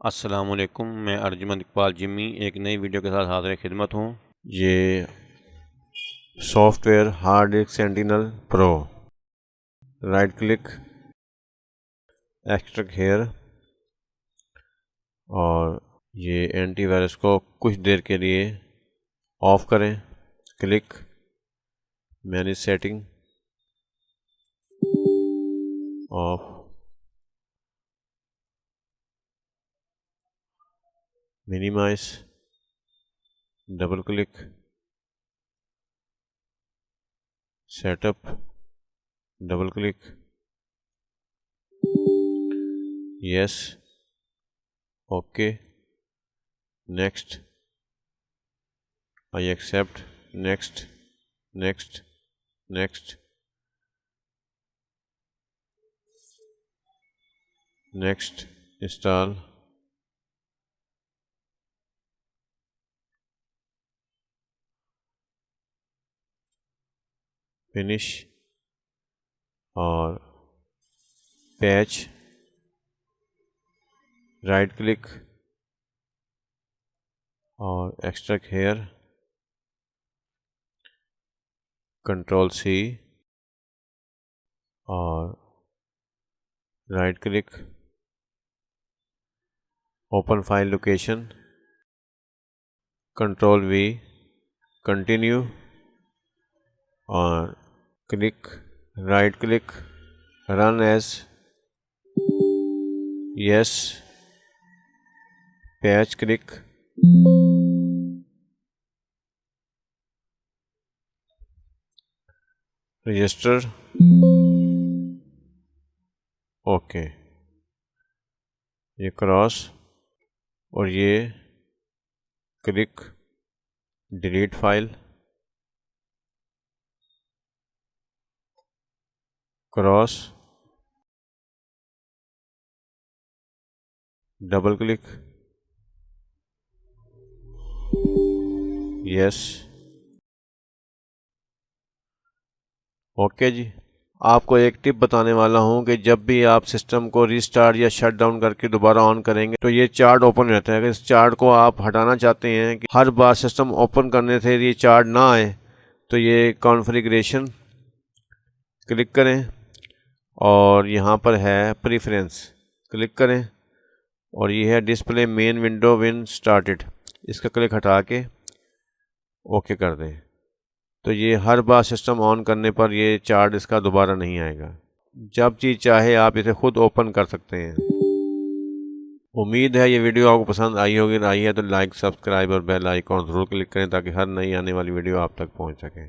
अस्सलामुअलैकुम, मैं अर्जुमंद इकबाल जिम्मी एक नई वीडियो के साथ हाज़िर खिदमत हूँ। ये software hard disk sentinel pro, right click, extract hair और ये एंटीवायरस को कुछ देर के लिए ऑफ करें। Click, manage setting, off, minimise, double click, setup, double click, yes, okay, next, I accept, next, next, next, next, install, finish और patch, right click और extract here, control C और right click, open file location, control V, continue और click, right click, run as, yes, patch click, register, okay, ये cross और ये click, delete file, cross, double click, yes, okay जी। आपको एक tip बताने वाला हूं कि जब भी आप सिस्टम को रीस्टार्ट या शट डाउन करके दोबारा ऑन करेंगे तो ये चार्ट ओपन रहता है। अगर इस चार्ट को आप हटाना चाहते हैं कि हर बार सिस्टम ओपन करने से ये चार्ट ना आए तो ये कॉन्फ़िगरेशन क्लिक करें और यहाँ पर है प्रेफरेंस, क्लिक करें और ये है display main window when started, इसका क्लिक हटा के ओके कर दें तो ये हर बार सिस्टम ऑन करने पर ये चार्ट इसका दोबारा नहीं आएगा। जब चीज़ चाहे आप इसे खुद ओपन कर सकते हैं। उम्मीद है ये वीडियो आपको पसंद आई होगी। आई है तो लाइक, सब्सक्राइब और बेल आइकॉन ज़रूर क्लिक करें ताकि हर नई आने वाली वीडियो आप तक पहुंच सके।